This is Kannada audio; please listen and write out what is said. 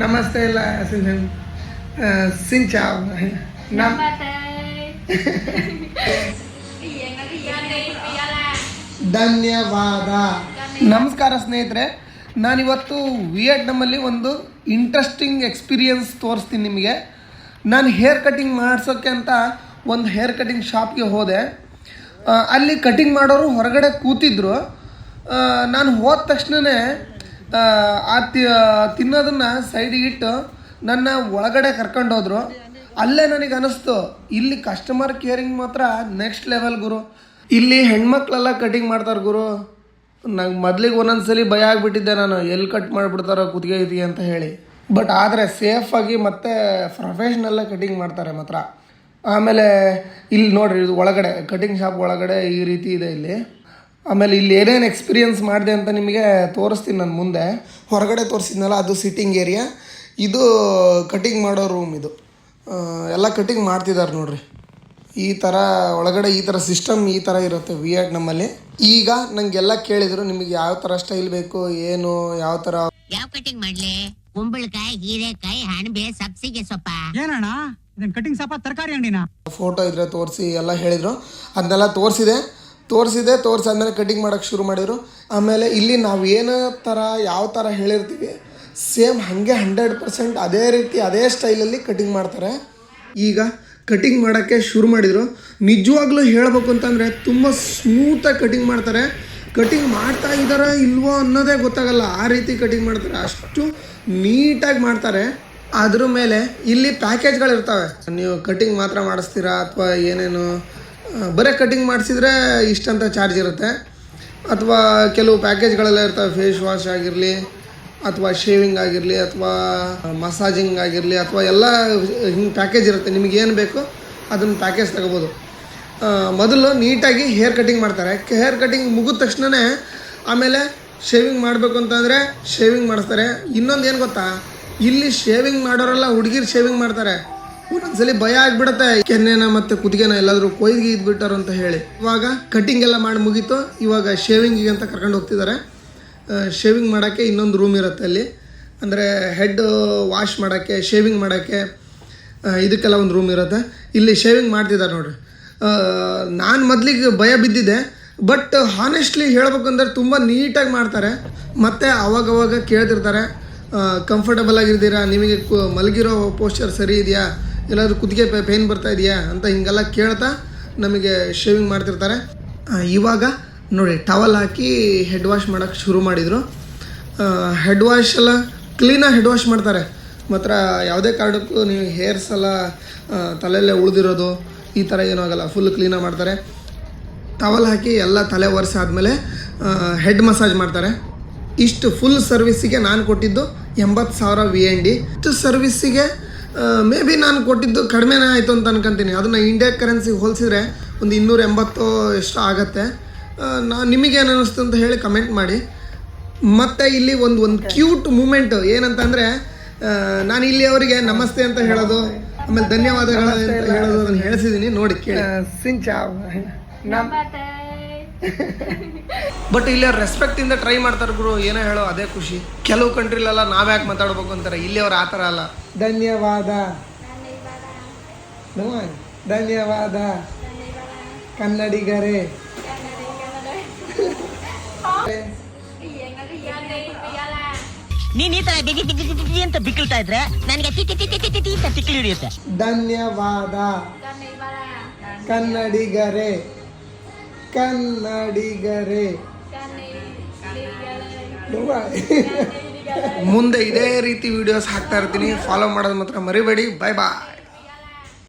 Namaste lah, xin chào. ಧನ್ಯವಾದ. ನಮಸ್ಕಾರ ಸ್ನೇಹಿತರೆ, ನಾನಿವತ್ತು ವಿಯೆಟ್ನಾಮಲ್ಲಿ ಒಂದು ಇಂಟ್ರೆಸ್ಟಿಂಗ್ ಎಕ್ಸ್ಪೀರಿಯನ್ಸ್ ತೋರಿಸ್ತೀನಿ ನಿಮಗೆ. ನಾನು ಹೇರ್ ಕಟಿಂಗ್ ಮಾಡಿಸೋಕ್ಕೆ ಅಂತ ಒಂದು ಹೇರ್ ಕಟಿಂಗ್ ಶಾಪ್ಗೆ ಹೋದೆ. ಅಲ್ಲಿ ಕಟಿಂಗ್ ಮಾಡೋರು ಹೊರಗಡೆ ಕೂತಿದ್ರು. ನಾನು ಹೋದ ತಕ್ಷಣವೇ ತಿನ್ನೋದನ್ನು ಸೈಡಿಗೆ ಇಟ್ಟು ನನ್ನ ಒಳಗಡೆ ಕರ್ಕೊಂಡೋದ್ರು. ಅಲ್ಲೇ ನನಗೆ ಅನ್ನಿಸ್ತು, ಇಲ್ಲಿ ಕಸ್ಟಮರ್ ಕೇರಿಂಗ್ ಮಾತ್ರ ನೆಕ್ಸ್ಟ್ ಲೆವೆಲ್ ಗುರು. ಇಲ್ಲಿ ಹೆಣ್ಮಕ್ಳೆಲ್ಲ ಕಟಿಂಗ್ ಮಾಡ್ತಾರೆ ಗುರು. ನಂಗೆ ಮೊದಲಿಗೆ ಒಂದೊಂದ್ಸಲಿ ಭಯ ಆಗಿಬಿಟ್ಟಿದ್ದೆ, ನಾನು ಎಲ್ಲಿ ಕಟ್ ಮಾಡಿಬಿಡ್ತಾರೋ ಕುತ್ತಿಗೆ ಇದೆಯಾ ಅಂತ ಹೇಳಿ. ಬಟ್ ಆದರೆ ಸೇಫಾಗಿ ಮತ್ತು ಪ್ರೊಫೆಷ್ನಲ್ಲಾಗಿ ಕಟಿಂಗ್ ಮಾಡ್ತಾರೆ ಮಾತ್ರ. ಆಮೇಲೆ ಇಲ್ಲಿ ನೋಡಿರಿ, ಇದು ಒಳಗಡೆ ಕಟಿಂಗ್ ಶಾಪ್ ಒಳಗಡೆ ಈ ರೀತಿ ಇದೆ ಇಲ್ಲಿ. ಆಮೇಲೆ ಇಲ್ಲಿ ಏನೇನು ಎಕ್ಸ್ಪೀರಿಯನ್ಸ್ ಮಾಡಿದೆ ಅಂತ ನಿಮಗೆ ತೋರಿಸ್ತೀನಿ ನಾನು ಮುಂದೆ. ಹೊರಗಡೆ ತೋರಿಸಿದ್ನಲ್ಲ, ಅದು ಸಿಟ್ಟಿಂಗ್ ಏರಿಯಾ, ಇದು ಕಟಿಂಗ್ ಮಾಡೋ ರೂಮ್. ಇದು ಎಲ್ಲ ಕಟಿಂಗ್ ಮಾಡ್ತಿದ್ದಾರೆ ನೋಡ್ರಿ. ಈ ಥರ ಒಳಗಡೆ ಈ ಥರ ಸಿಸ್ಟಮ್ ಈ ಥರ ಇರುತ್ತೆ ವಿಯೆಟ್ನಾಮಲ್ಲಿ. ಈಗ ನಂಗೆಲ್ಲ ಕೇಳಿದರು, ನಿಮಗೆ ಯಾವ ಥರ ಸ್ಟೈಲ್ ಬೇಕು, ಏನು ಯಾವ ಥರ ಯಾವ ಕಟಿಂಗ್ ಮಾಡ್ಲಿ, ಕುಂಬಳಕಾಯಿ, ಹೀರೆಕಾಯಿ, ಹಣಬೆ, ಸಬ್ಸಿಗೆ ಸೊಪ್ಪ. ಏನಣ್ಣ ಇದನ್ನ ಕಟಿಂಗ್ ಸೊಪ್ಪ ತರಕಾರಿ ಅಂಗಡಿನ ಫೋಟೋ ಇದ್ರೆ ತೋರಿಸಿ ಎಲ್ಲ ಹೇಳಿದರು. ಅದನ್ನೆಲ್ಲ ತೋರಿಸಾದ್ಮೇಲೆ ಕಟಿಂಗ್ ಮಾಡೋಕ್ಕೆ ಶುರು ಮಾಡಿದರು. ಆಮೇಲೆ ಇಲ್ಲಿ ನಾವು ಏನೋ ಥರ ಯಾವ ಥರ ಹೇಳಿರ್ತೀವಿ ಸೇಮ್ ಹಾಗೆ 100% ಅದೇ ರೀತಿ ಅದೇ ಸ್ಟೈಲಲ್ಲಿ ಕಟಿಂಗ್ ಮಾಡ್ತಾರೆ. ಈಗ ಕಟಿಂಗ್ ಮಾಡೋಕ್ಕೆ ಶುರು ಮಾಡಿದರು. ನಿಜವಾಗ್ಲೂ ಹೇಳಬೇಕು ಅಂತಂದರೆ ತುಂಬ ಸ್ಮೂತಾಗಿ ಕಟಿಂಗ್ ಮಾಡ್ತಾರೆ. ಕಟಿಂಗ್ ಮಾಡ್ತಾ ಇದ್ದಾರೋ ಇಲ್ವೋ ಅನ್ನೋದೇ ಗೊತ್ತಾಗಲ್ಲ, ಆ ರೀತಿ ಕಟಿಂಗ್ ಮಾಡ್ತಾರೆ. ಅಷ್ಟು ನೀಟಾಗಿ ಮಾಡ್ತಾರೆ. ಅದ್ರ ಮೇಲೆ ಇಲ್ಲಿ ಪ್ಯಾಕೇಜ್ಗಳಿರ್ತವೆ. ನೀವು ಕಟಿಂಗ್ ಮಾತ್ರ ಮಾಡಿಸ್ತೀರಾ ಅಥವಾ ಏನೇನು, ಬರೀ ಕಟಿಂಗ್ ಮಾಡಿಸಿದ್ರೆ ಇಷ್ಟಂತ ಚಾರ್ಜ್ ಇರುತ್ತೆ. ಅಥವಾ ಕೆಲವು ಪ್ಯಾಕೇಜ್ಗಳೆಲ್ಲ ಇರ್ತವೆ, ಫೇಸ್ ವಾಶ್ ಆಗಿರಲಿ ಅಥವಾ ಶೇವಿಂಗ್ ಆಗಿರಲಿ ಅಥವಾ ಮಸಾಜಿಂಗ್ ಆಗಿರಲಿ ಅಥವಾ ಎಲ್ಲ ಹಿಂಗೆ ಪ್ಯಾಕೇಜ್ ಇರುತ್ತೆ. ನಿಮಗೇನು ಬೇಕು ಅದನ್ನು ಪ್ಯಾಕೇಜ್ ತಗೋಬೋದು. ಮೊದಲು ನೀಟಾಗಿ ಹೇರ್ ಕಟಿಂಗ್ ಮಾಡ್ತಾರೆ. ಹೇರ್ ಕಟಿಂಗ್ ಮುಗಿದ ತಕ್ಷಣವೇ ಆಮೇಲೆ ಶೇವಿಂಗ್ ಮಾಡಬೇಕು ಅಂತಂದರೆ ಶೇವಿಂಗ್ ಮಾಡಿಸ್ತಾರೆ. ಇನ್ನೊಂದು ಏನು ಗೊತ್ತಾ, ಇಲ್ಲಿ ಶೇವಿಂಗ್ ಮಾಡೋರೆಲ್ಲ ಹುಡುಗಿರು ಶೇವಿಂಗ್ ಮಾಡ್ತಾರೆ. ಒಂದೊಂದ್ಸಲಿ ಭಯ ಆಗಿಬಿಡುತ್ತೆ, ಕೆನ್ನೆನ ಮತ್ತು ಕುತ್ತಿಗೆನ ಎಲ್ಲಾದರೂ ಕೊಯ್ದು ಇದ್ಬಿಟ್ಟಾರು ಅಂತ ಹೇಳಿ. ಇವಾಗ ಕಟಿಂಗ್ ಎಲ್ಲ ಮಾಡಿ ಮುಗೀತು. ಇವಾಗ ಶೇವಿಂಗಿಗೆ ಅಂತ ಕರ್ಕೊಂಡು ಹೋಗ್ತಿದ್ದಾರೆ. ಶೇವಿಂಗ್ ಮಾಡೋಕ್ಕೆ ಇನ್ನೊಂದು ರೂಮ್ ಇರುತ್ತೆ ಅಲ್ಲಿ. ಅಂದರೆ ಹೆಡ್ ವಾಶ್ ಮಾಡೋಕ್ಕೆ, ಶೇವಿಂಗ್ ಮಾಡೋಕ್ಕೆ, ಇದಕ್ಕೆಲ್ಲ ಒಂದು ರೂಮ್ ಇರುತ್ತೆ. ಇಲ್ಲಿ ಶೇವಿಂಗ್ ಮಾಡ್ತಿದ್ದಾರೆ ನೋಡಿರಿ. ನಾನು ಮೊದಲಿಗೆ ಭಯ ಬಿದ್ದಿದ್ದೆ, ಬಟ್ ಹಾನೆಸ್ಟ್ಲಿ ಹೇಳ್ಬೇಕಂದ್ರೆ ತುಂಬ ನೀಟಾಗಿ ಮಾಡ್ತಾರೆ. ಮತ್ತು ಅವಾಗವಾಗ ಕೇಳ್ತಿರ್ತಾರೆ, ಕಂಫರ್ಟಬಲ್ ಆಗಿರ್ತೀರಾ, ನಿಮಗೆ ಮಲಗಿರೋ ಪೋಸ್ಚರ್ ಸರಿ ಇದೆಯಾ, ಎಲ್ಲಾದರೂ ಕುತ್ತಿಗೆ ಪೇನ್ ಬರ್ತಾ ಇದೆಯಾ ಅಂತ ಹಿಂಗೆಲ್ಲ ಕೇಳ್ತಾ ನಮಗೆ ಶೇವಿಂಗ್ ಮಾಡ್ತಿರ್ತಾರೆ. ಇವಾಗ ನೋಡಿ, ಟವಲ್ ಹಾಕಿ ಹೆಡ್ ವಾಶ್ ಮಾಡೋಕ್ಕೆ ಶುರು ಮಾಡಿದರು. ಹೆಡ್ ವಾಶ್ ಎಲ್ಲ ಕ್ಲೀನಾಗಿ ಹೆಡ್ ವಾಶ್ ಮಾಡ್ತಾರೆ. ಮಾತ್ರ ಯಾವುದೇ ಕಾರಣಕ್ಕೂ ನೀವು ಹೇರ್ಸ್ ಎಲ್ಲ ತಲೆಯಲ್ಲೇ ಉಳಿದಿರೋದು ಈ ಥರ ಏನೂ ಆಗೋಲ್ಲ, ಫುಲ್ ಕ್ಲೀನಾಗಿ ಮಾಡ್ತಾರೆ. ಟವಲ್ ಹಾಕಿ ಎಲ್ಲ ತಲೆ ಒರೆಸಾದ್ಮೇಲೆ ಹೆಡ್ ಮಸಾಜ್ ಮಾಡ್ತಾರೆ. ಇಷ್ಟು ಫುಲ್ ಸರ್ವಿಸ್ಸಿಗೆ ನಾನು ಕೊಟ್ಟಿದ್ದು 80,000 VND. ಇಷ್ಟು ಸರ್ವಿಸ್ಸಿಗೆ ಮೇ ಬಿ ನಾನು ಕೊಟ್ಟಿದ್ದು ಕಡಿಮೆನೇ ಆಯಿತು ಅಂತ ಅನ್ಕೊತೀನಿ. ಅದನ್ನು ಇಂಡಿಯಾ ಕರೆನ್ಸಿಗೆ ಹೋಲಿಸಿದ್ರೆ ಒಂದು 280 ಎಷ್ಟು ಆಗುತ್ತೆ. ನಿಮಗೇನು ಅನ್ನಿಸ್ತು ಅಂತ ಹೇಳಿ ಕಮೆಂಟ್ ಮಾಡಿ. ಮತ್ತು ಇಲ್ಲಿ ಒಂದು ಕ್ಯೂಟ್ ಮೂಮೆಂಟು ಏನಂತಂದರೆ, ನಾನು ಇಲ್ಲಿ ಅವರಿಗೆ ನಮಸ್ತೆ ಅಂತ ಹೇಳೋದು, ಆಮೇಲೆ ಧನ್ಯವಾದಗಳು ಅಂತ ಹೇಳೋದು ಅದನ್ನು ಹೇಳಿಸಿದ್ದೀನಿ. ನೋಡಿ ಕೇಳಿ. ಬಟ್ ಇಲ್ಲಿ ಅವ್ರು ರೆಸ್ಪೆಕ್ಟಿಂದ ಟ್ರೈ ಮಾಡ್ತಾರೆ ಗುರು. ಏನೋ ಹೇಳೋ ಅದೇ ಖುಷಿ. ಕೆಲವು ಕಂಟ್ರಿಲೆಲ್ಲ ನಾವ್ಯಾಕೆ ಮಾತಾಡ್ಬೇಕು ಅಂತಾರೆ, ಇಲ್ಲಿ ಅವ್ರು ಆ ಥರ ಅಲ್ಲ. ಧನ್ಯವಾದ, ಧನ್ಯವಾದ ಕನ್ನಡಿಗರೇ. ನೀನ್ ಈ ತರ ಬಿಗಿ ಅಂತ ಬಿಕ್ಕಳ್ತಾ ಇದ್ರೆ ನನಗೆ ತಿಕ್ಕಿ ಹಿಡಿಯುತ್ತೆ. ಧನ್ಯವಾದ ಕನ್ನಡಿಗರೇ, ಕನ್ನಡಿಗರೇ. ಮುಂದೆ ಇದೇ ರೀತಿ ವಿಡಿಯೋಸ್ ಹಾಕ್ತಾ ಇರ್ತೀನಿ. ಫಾಲೋ ಮಾಡೋದು ಮಾತ್ರ ಮರಿಬೇಡಿ. ಬಾಯ್ ಬಾಯ್.